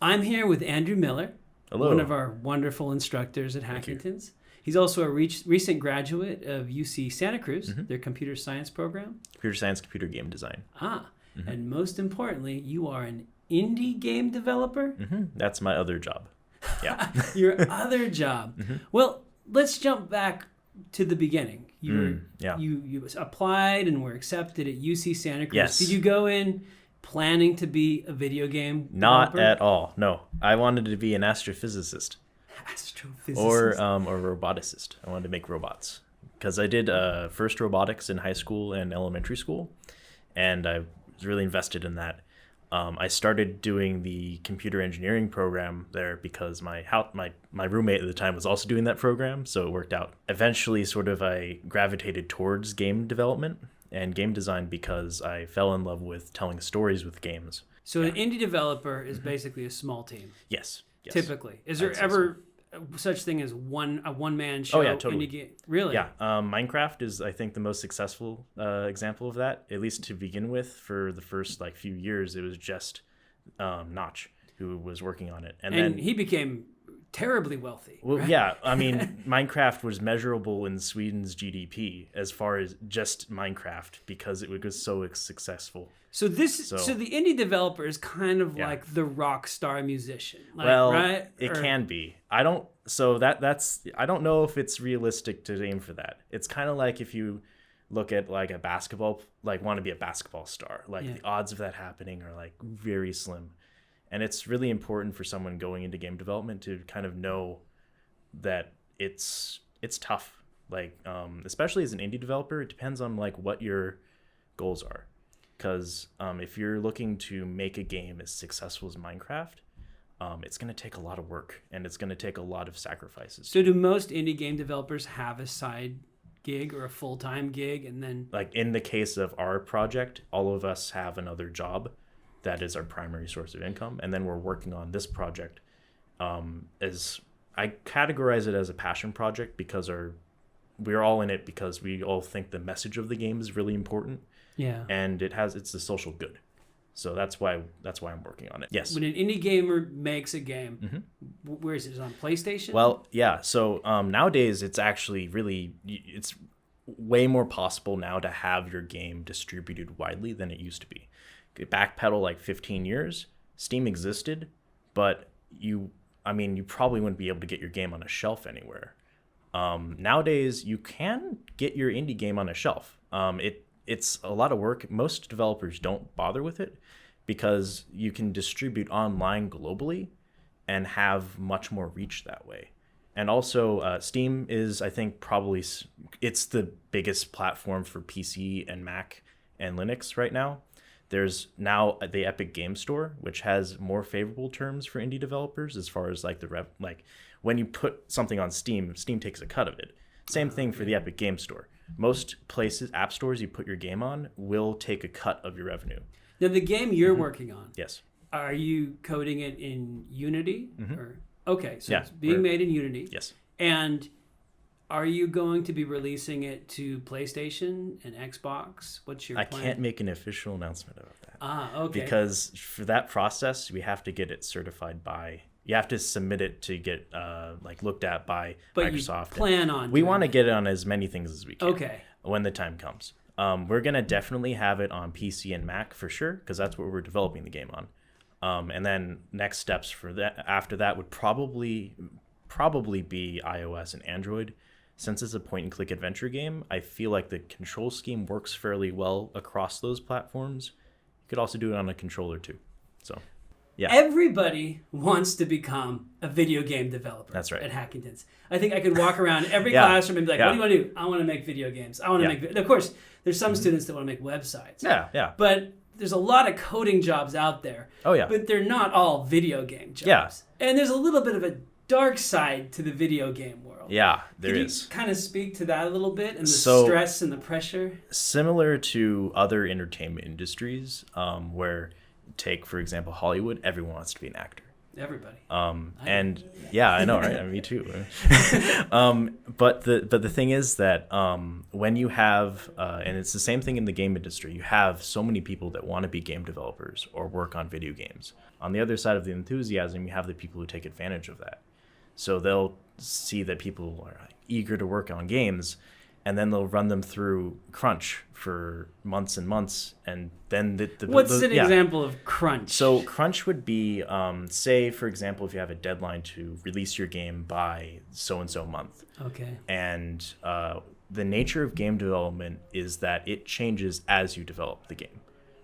I'm here with Andrew Miller, Hello. one of our wonderful instructors at Hackingtons. He's also a recent graduate of UC Santa Cruz, their computer science program. Computer science, computer game design. And most importantly, you are an indie game developer? That's my other job. Yeah. Your other job. Well, let's jump back to the beginning. You applied and were accepted at UC Santa Cruz. Yes. Did you go in planning to be a video game Not developer? at all. No. I wanted to be an astrophysicist. Astrophysicist. Or a roboticist. I wanted to make robots. Because I did first robotics in high school and elementary school. And I was really invested in that. I started doing the computer engineering program there because my roommate at the time was also doing that program, so it worked out. Eventually, I gravitated towards game development and game design because I fell in love with telling stories with games. So an indie developer is basically a small team. Yes. Typically. Is there ever such thing as a one-man show? Oh, yeah, totally. Indie game? Really? Yeah. Minecraft is, I think, the most successful example of that, at least to begin with. For the first few years, it was just Notch who was working on it. And then he became terribly wealthy. Well, right? yeah. I mean, Minecraft was measurable in Sweden's GDP as far as just Minecraft because it was so successcul. So the indie developer is kind of like the rock star musician. Right? It can be. I don't know if it's realistic to aim for that. It's kind of like if you look at a basketball, want to be a basketball star. The odds of that happening are very slim. And it's really important for someone going into game development to kind of know that it's tough. Especially as an indie developer, it depends on what your goals are. Because if you're looking to make a game as successful as Minecraft, it's going to take a lot of work and it's going to take a lot of sacrifices. So do most indie game developers have a side gig or a full-time gig and then... in the case of our project, all of us have another job that is our primary source of income. And then we're working on this project as I categorize it as a passion project because we're all in it because we all think the message of the game is really important. Yeah. And it's the social good. So that's why I'm working on it. Yes. When an indie gamer makes a game, where is it? Is it on PlayStation? Well, yeah. So nowadays it's actually it's way more possible now to have your game distributed widely than it used to be. Backpedal 15 years, Steam existed, but you probably wouldn't be able to get your game on a shelf anywhere. Nowadays you can get your indie game on a shelf. It's a lot of work. Most developers don't bother with it because you can distribute online globally and have much more reach that way. And also Steam is, I think, probably it's the biggest platform for PC and Mac and Linux right now. There's now the Epic Game Store, which has more favorable terms for indie developers as far as when you put something on Steam takes a cut of it. Same thing for the Epic Game Store. Most places, app stores you put your game on will take a cut of your revenue. Now, the game you're working on, yes. Are you coding it in Unity? Okay, so it's we're made in Unity. Yes. And are you going to be releasing it to PlayStation and Xbox? What's your plan? I can't make an official announcement about that. Okay. Because for that process, we have to get it certified by... You have to submit it to get looked at by Microsoft. You plan on we want to get it on as many things as we can. Okay. When the time comes. We're going to definitely have it on PC and Mac for sure, because that's what we're developing the game on. And then next steps for that after that would probably be iOS and Android. Since it's a point-and-click adventure game, I feel like the control scheme works fairly well across those platforms. You could also do it on a controller too. So... yeah. Everybody wants to become a video game developer. That's right. At Hackingtons. I think I could walk around every classroom and be like, what do you want to do? I want to make video games. I want to make... Of course, there's some students that want to make websites. Yeah. But there's a lot of coding jobs out there. Oh, yeah. But they're not all video game jobs. Yeah. And there's a little bit of a dark side to the video game world. Yeah, there is. Can you kind of speak to that a little bit and the stress and the pressure? Similar to other entertainment industries where... Take, for example, Hollywood. Everyone wants to be an actor. Everybody. And yeah, I know, right? Me too. But the thing is that when you have, and it's the same thing in the game industry, you have so many people that want to be game developers or work on video games. On the other side of the enthusiasm, you have the people who take advantage of that. So they'll see that people are eager to work on games, and then they'll run them through crunch for months and months, and then what's an example of crunch? So crunch would be, say, for example, if you have a deadline to release your game by so-and-so month. Okay. And the nature of game development is that it changes as you develop the game,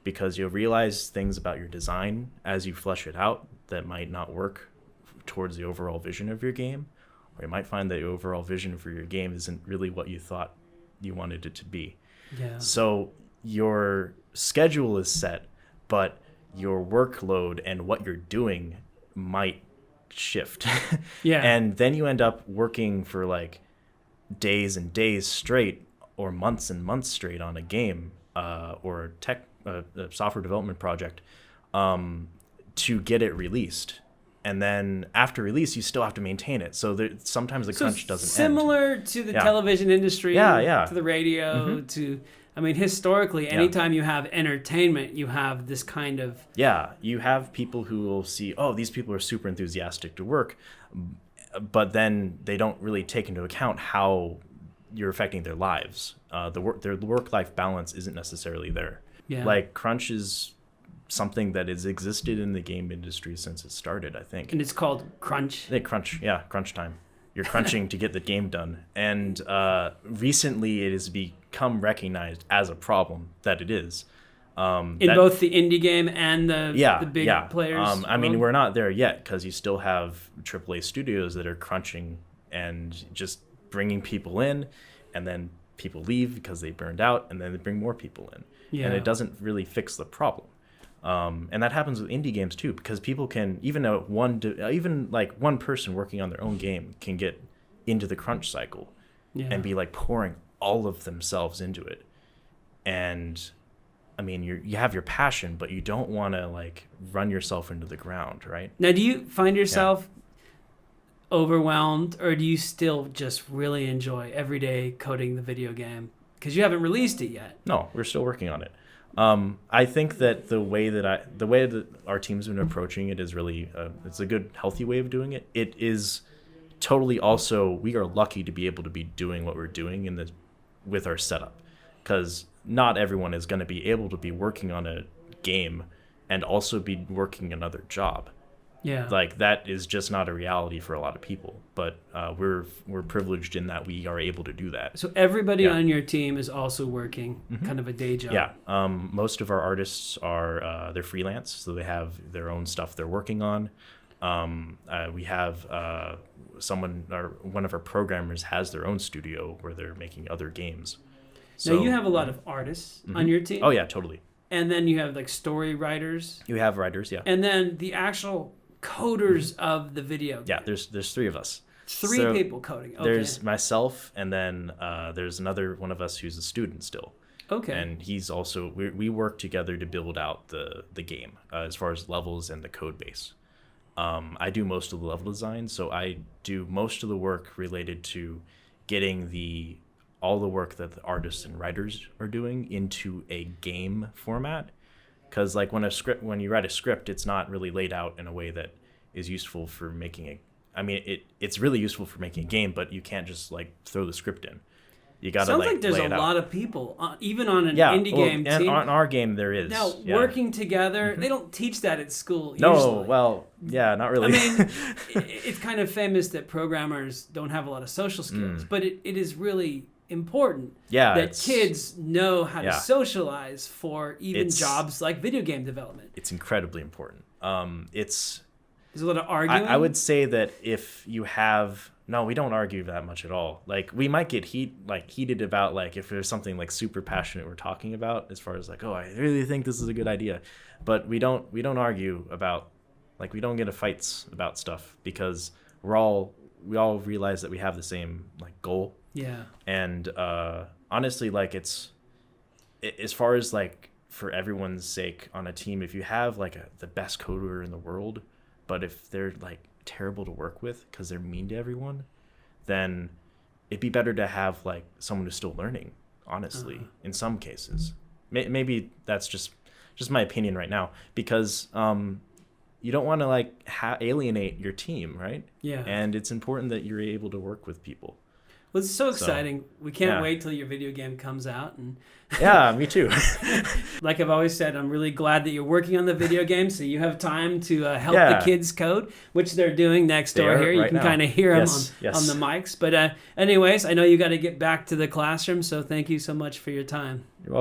because you'll realize things about your design as you flesh it out that might not work towards the overall vision of your game. Or you might find that your overall vision for your game isn't really what you thought you wanted it to be. Yeah. So your schedule is set, but your workload and what you're doing might shift. Yeah. And then you end up working for like days and days straight, or months and months straight on a game or a software development project to get it released. And then after release, you still have to maintain it. So sometimes the crunch doesn't end. Similar to the television industry, to the radio, to, I mean, historically, anytime you have entertainment, you have this kind of... Yeah, you have people who will see, oh, these people are super enthusiastic to work, but then they don't really take into account how you're affecting their lives. Their work-life balance isn't necessarily there. Yeah. Like, crunch is something that has existed in the game industry since it started, I think. And it's called crunch? Crunch time. You're crunching to get the game done. And recently it has become recognized as a problem that it is. In both the indie game and the big players? I mean, we're not there yet, because you still have AAA studios that are crunching and just bringing people in, and then people leave because they burned out, and then they bring more people in. Yeah. And it doesn't really fix the problem. And that happens with indie games too, because people can, even one person working on their own game can get into the crunch cycle and be like pouring all of themselves into it. And I mean, you have your passion, but you don't want to like run yourself into the ground, right? Now, do you find yourself overwhelmed, or do you still just really enjoy every day coding the video game? Because you haven't released it yet. No, we're still working on it. I think that the way that our team's been approaching it is really, it's a good, healthy way of doing it. It is totally also, we are lucky to be able to be doing what we're doing with our setup, because not everyone is going to be able to be working on a game and also be working another job. Yeah. Like, that is just not a reality for a lot of people, but we're privileged in that we are able to do that. So everybody on your team is also working kind of a day job. Yeah. Most of our artists are they're freelance, so they have their own stuff they're working on. We have one of our programmers has their own studio where they're making other games. So, now, you have a lot of artists on your team? Oh, yeah, totally. And then you have like story writers? You have writers, yeah. And then the actual coders of the video game. Yeah, there's three of us. Three people coding. Okay. There's myself, and then there's another one of us who's a student still. Okay. And he's also, we work together to build out the game as far as levels and the code base. I do most of the level design, so I do most of the work related to getting all the work that the artists and writers are doing into a game format. Because like when you write a script, it's not really laid out in a way that is useful for making it's really useful for making a game, but you can't just like throw the script in. You gotta Sounds like there's lay a it out. lot of people, even on an indie game and team. on our game there is. Now, working together, they don't teach that at school No, usually. well, yeah, not really. I mean, it's kind of famous that programmers don't have a lot of social skills, but it is really important that kids know how to socialize for even jobs like video game development. It's incredibly important. There's a lot of arguing. I would say that if you have we don't argue that much at all. Like, we might get heated about like if there's something like super passionate we're talking about, as far as like, oh, I really think this is a good idea, but we don't argue about, like, we don't get into fights about stuff, because we all realize that we have the same like goal. Yeah. And honestly, like, it's as far as like for everyone's sake on a team, if you have like the best coder in the world, But if they're like terrible to work with because they're mean to everyone, then it'd be better to have like someone who's still learning, honestly, in some cases. Maybe that's just my opinion right now, because you don't want to like alienate your team, right? Yeah. And it's important that you're able to work with people. Well, it's so exciting. We can't wait till your video game comes out. And yeah, me too. Like I've always said, I'm really glad that you're working on the video game, so you have time to help the kids code, which they're doing next door here. You can kind of hear them on the mics. But anyways, I know you got to get back to the classroom, so thank you so much for your time. You're welcome.